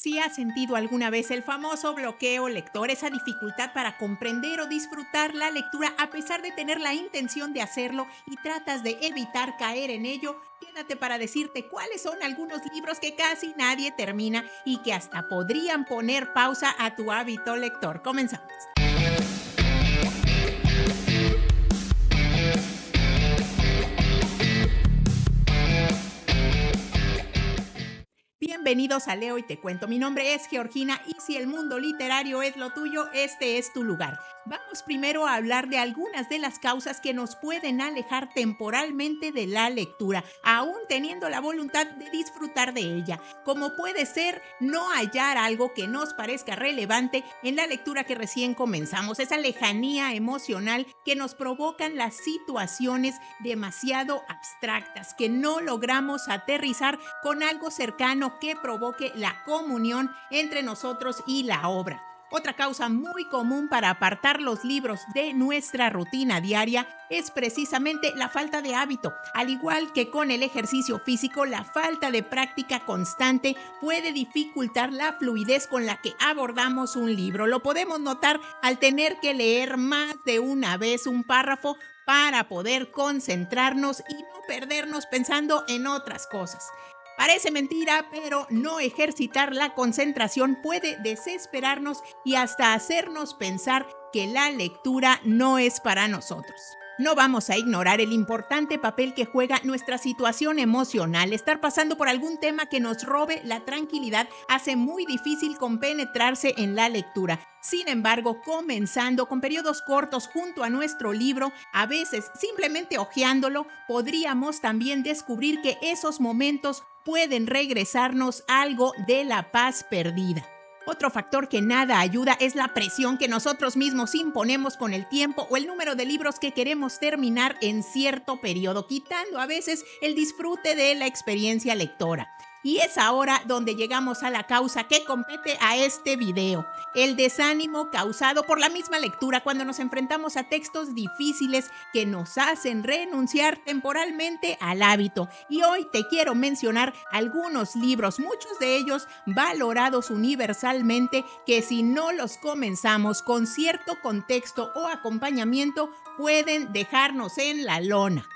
Si has sentido alguna vez el famoso bloqueo lector, esa dificultad para comprender o disfrutar la lectura a pesar de tener la intención de hacerlo y tratas de evitar caer en ello, quédate para decirte cuáles son algunos libros que casi nadie termina y que hasta podrían poner pausa a tu hábito lector. Comenzamos. Bienvenidos a Leo y te cuento. Mi nombre es Georgina y si el mundo literario es lo tuyo, este es tu lugar. Vamos primero a hablar de algunas de las causas que nos pueden alejar temporalmente de la lectura, aún teniendo la voluntad de disfrutar de ella, como puede ser no hallar algo que nos parezca relevante en la lectura que recién comenzamos, esa lejanía emocional que nos provocan las situaciones demasiado abstractas, que no logramos aterrizar con algo cercano que provoque la comunión entre nosotros y la obra. Otra causa muy común para apartar los libros de nuestra rutina diaria es precisamente la falta de hábito. Al igual que con el ejercicio físico, la falta de práctica constante puede dificultar la fluidez con la que abordamos un libro. Lo podemos notar al tener que leer más de una vez un párrafo para poder concentrarnos y no perdernos pensando en otras cosas. Parece mentira, pero no ejercitar la concentración puede desesperarnos y hasta hacernos pensar que la lectura no es para nosotros. No vamos a ignorar el importante papel que juega nuestra situación emocional. Estar pasando por algún tema que nos robe la tranquilidad hace muy difícil compenetrarse en la lectura. Sin embargo, comenzando con periodos cortos junto a nuestro libro, a veces simplemente hojeándolo, podríamos también descubrir que esos momentos pueden regresarnos algo de la paz perdida. Otro factor que nada ayuda es la presión que nosotros mismos imponemos con el tiempo o el número de libros que queremos terminar en cierto periodo, quitando a veces el disfrute de la experiencia lectora. Y es ahora donde llegamos a la causa que compete a este video, el desánimo causado por la misma lectura cuando nos enfrentamos a textos difíciles que nos hacen renunciar temporalmente al hábito. Y hoy te quiero mencionar algunos libros, muchos de ellos valorados universalmente, que si no los comenzamos con cierto contexto o acompañamiento, pueden dejarnos en la lona.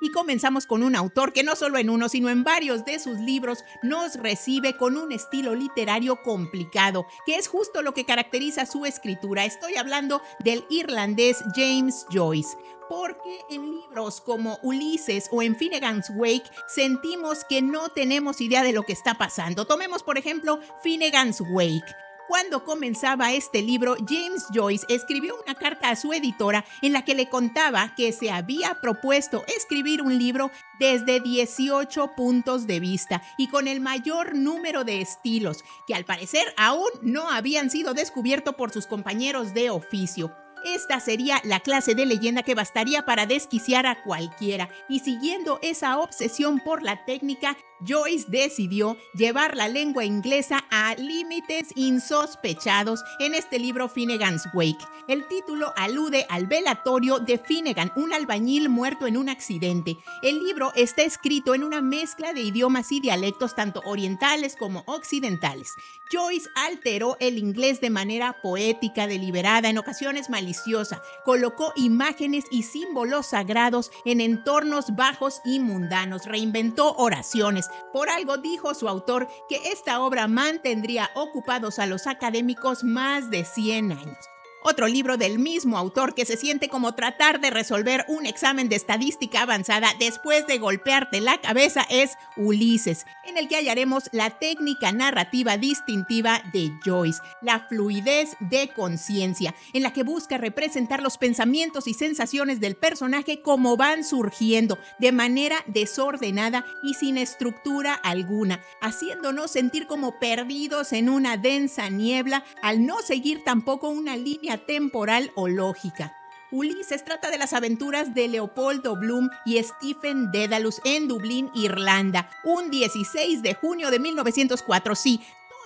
Y comenzamos con un autor que no solo en uno, sino en varios de sus libros nos recibe con un estilo literario complicado, que es justo lo que caracteriza su escritura. Estoy hablando del irlandés James Joyce. Porque en libros como Ulises o en Finnegan's Wake sentimos que no tenemos idea de lo que está pasando. Tomemos, por ejemplo, Finnegan's Wake. Cuando comenzaba este libro, James Joyce escribió una carta a su editora en la que le contaba que se había propuesto escribir un libro desde 18 puntos de vista y con el mayor número de estilos, que al parecer aún no habían sido descubiertos por sus compañeros de oficio. Esta sería la clase de leyenda que bastaría para desquiciar a cualquiera, y siguiendo esa obsesión por la técnica, Joyce decidió llevar la lengua inglesa a límites insospechados en este libro Finnegan's Wake. El título alude al velatorio de Finnegan, un albañil muerto en un accidente. El libro está escrito en una mezcla de idiomas y dialectos tanto orientales como occidentales. Joyce alteró el inglés de manera poética, deliberada, en ocasiones maliciosa. Colocó imágenes y símbolos sagrados en entornos bajos y mundanos. Reinventó oraciones. Por algo dijo su autor que esta obra mantendría ocupados a los académicos más de 100 años. Otro libro del mismo autor que se siente como tratar de resolver un examen de estadística avanzada después de golpearte la cabeza es Ulises, en el que hallaremos la técnica narrativa distintiva de Joyce, la fluidez de conciencia, en la que busca representar los pensamientos y sensaciones del personaje como van surgiendo, de manera desordenada y sin estructura alguna, haciéndonos sentir como perdidos en una densa niebla al no seguir tampoco una línea temporal o lógica. Ulises trata de las aventuras de Leopoldo Bloom y Stephen Dedalus en Dublín, Irlanda, un 16 de junio de 1904. Sí,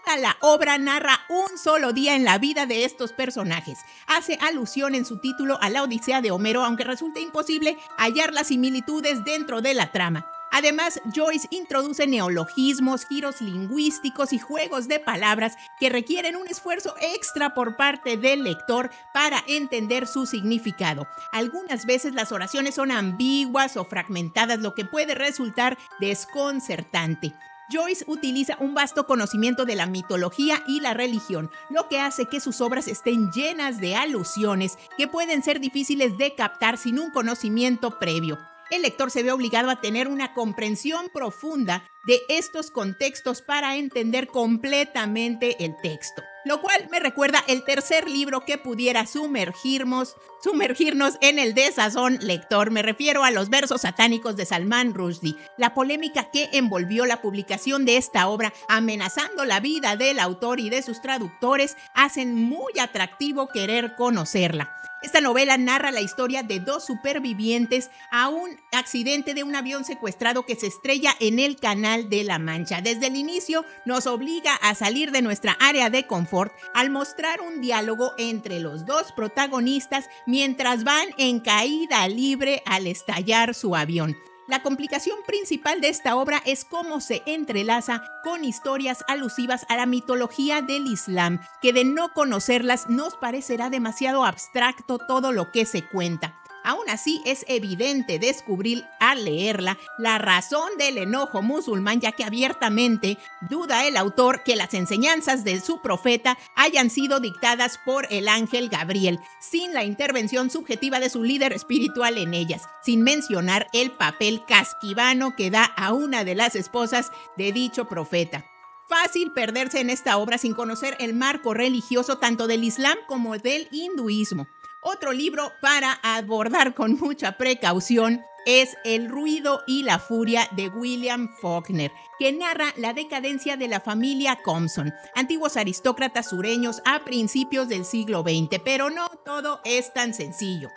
toda la obra narra un solo día en la vida de estos personajes. Hace alusión en su título a la Odisea de Homero, aunque resulta imposible hallar las similitudes dentro de la trama. Además, Joyce introduce neologismos, giros lingüísticos y juegos de palabras que requieren un esfuerzo extra por parte del lector para entender su significado. Algunas veces las oraciones son ambiguas o fragmentadas, lo que puede resultar desconcertante. Joyce utiliza un vasto conocimiento de la mitología y la religión, lo que hace que sus obras estén llenas de alusiones que pueden ser difíciles de captar sin un conocimiento previo. El lector se ve obligado a tener una comprensión profunda de estos contextos para entender completamente el texto. Lo cual me recuerda el tercer libro que pudiera sumergirnos en el desazón lector. Me refiero a los versos satánicos de Salman Rushdie. La polémica que envolvió la publicación de esta obra, amenazando la vida del autor y de sus traductores, hacen muy atractivo querer conocerla. Esta novela narra la historia de dos supervivientes a un accidente de un avión secuestrado que se estrella en el Canal de la Mancha. Desde el inicio nos obliga a salir de nuestra área de confort al mostrar un diálogo entre los dos protagonistas mientras van en caída libre al estallar su avión. La complicación principal de esta obra es cómo se entrelaza con historias alusivas a la mitología del Islam, que de no conocerlas nos parecerá demasiado abstracto todo lo que se cuenta. Aún así, es evidente descubrir al leerla la razón del enojo musulmán, ya que abiertamente duda el autor que las enseñanzas de su profeta hayan sido dictadas por el ángel Gabriel, sin la intervención subjetiva de su líder espiritual en ellas, sin mencionar el papel casquivano que da a una de las esposas de dicho profeta. Fácil perderse en esta obra sin conocer el marco religioso tanto del Islam como del hinduismo. Otro libro para abordar con mucha precaución es El ruido y la furia de William Faulkner, que narra la decadencia de la familia Compson, antiguos aristócratas sureños a principios del siglo XX, pero no todo es tan sencillo.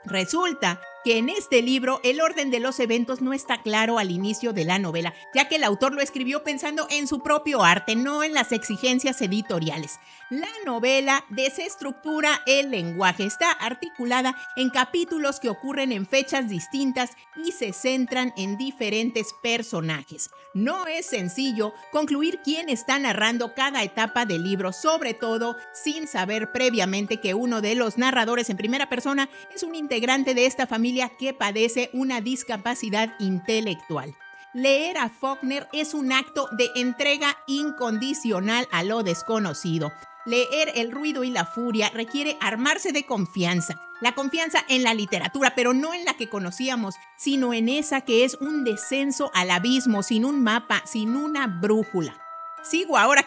Resulta que en este libro el orden de los eventos no está claro al inicio de la novela, ya que el autor lo escribió pensando en su propio arte, no en las exigencias editoriales. La novela desestructura el lenguaje, está articulada en capítulos que ocurren en fechas distintas y se centran en diferentes personajes. No es sencillo concluir quién está narrando cada etapa del libro, sobre todo sin saber previamente que uno de los narradores en primera persona es un integrante de esta familia que padece una discapacidad intelectual. Leer a Faulkner es un acto de entrega incondicional a lo desconocido. Leer El ruido y la furia requiere armarse de confianza. La confianza en la literatura, pero no en la que conocíamos, sino en esa que es un descenso al abismo, sin un mapa, sin una brújula. Sigo ahora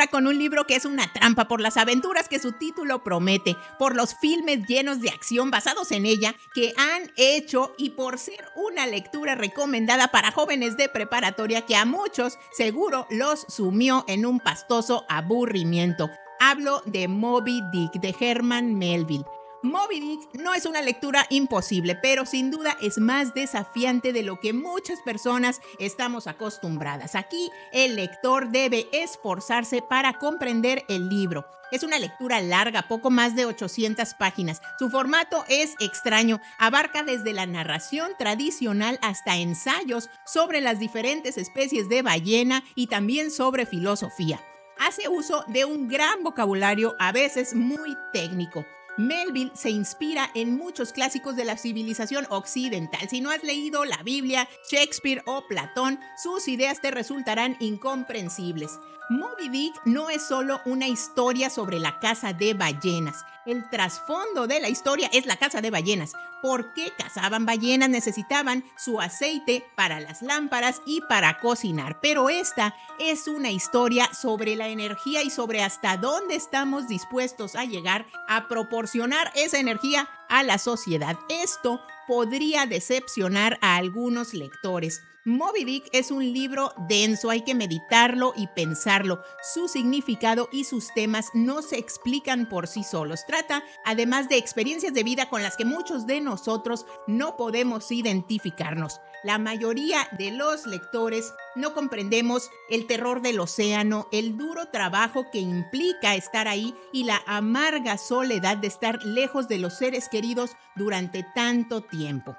con un libro que es una trampa por las aventuras que su título promete, por los filmes llenos de acción basados en ella que han hecho y por ser una lectura recomendada para jóvenes de preparatoria que a muchos seguro los sumió en un pastoso aburrimiento. Hablo de Moby Dick de Herman Melville. Moby Dick no es una lectura imposible, pero sin duda es más desafiante de lo que muchas personas estamos acostumbradas. Aquí el lector debe esforzarse para comprender el libro. Es una lectura larga, poco más de 800 páginas. Su formato es extraño, abarca desde la narración tradicional hasta ensayos sobre las diferentes especies de ballena y también sobre filosofía. Hace uso de un gran vocabulario, a veces muy técnico. Melville se inspira en muchos clásicos de la civilización occidental. Si no has leído la Biblia, Shakespeare o Platón, sus ideas te resultarán incomprensibles. Moby Dick no es solo una historia sobre la caza de ballenas. El trasfondo de la historia es la caza de ballenas. ¿Por qué cazaban ballenas? Necesitaban su aceite para las lámparas y para cocinar. Pero esta es una historia sobre la energía y sobre hasta dónde estamos dispuestos a llegar a proporcionar esa energía a la sociedad. Esto podría decepcionar a algunos lectores. Moby Dick es un libro denso, hay que meditarlo y pensarlo. Su significado y sus temas no se explican por sí solos. Trata, además de experiencias de vida con las que muchos de nosotros no podemos identificarnos. La mayoría de los lectores no comprendemos el terror del océano, el duro trabajo que implica estar ahí y la amarga soledad de estar lejos de los seres queridos durante tanto tiempo.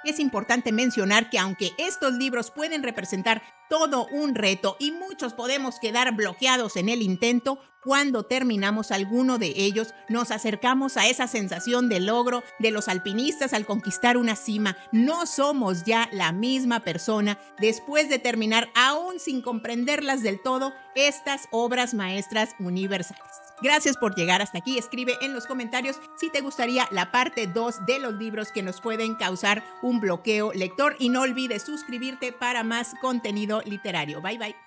Es importante mencionar que aunque estos libros pueden representar todo un reto y muchos podemos quedar bloqueados en el intento, cuando terminamos alguno de ellos nos acercamos a esa sensación de logro de los alpinistas al conquistar una cima. No somos ya la misma persona después de terminar, aún sin comprenderlas del todo, estas obras maestras universales. Gracias por llegar hasta aquí. Escribe en los comentarios si te gustaría la parte 2 de los libros que nos pueden causar un bloqueo lector y no olvides suscribirte para más contenido literario. Bye bye.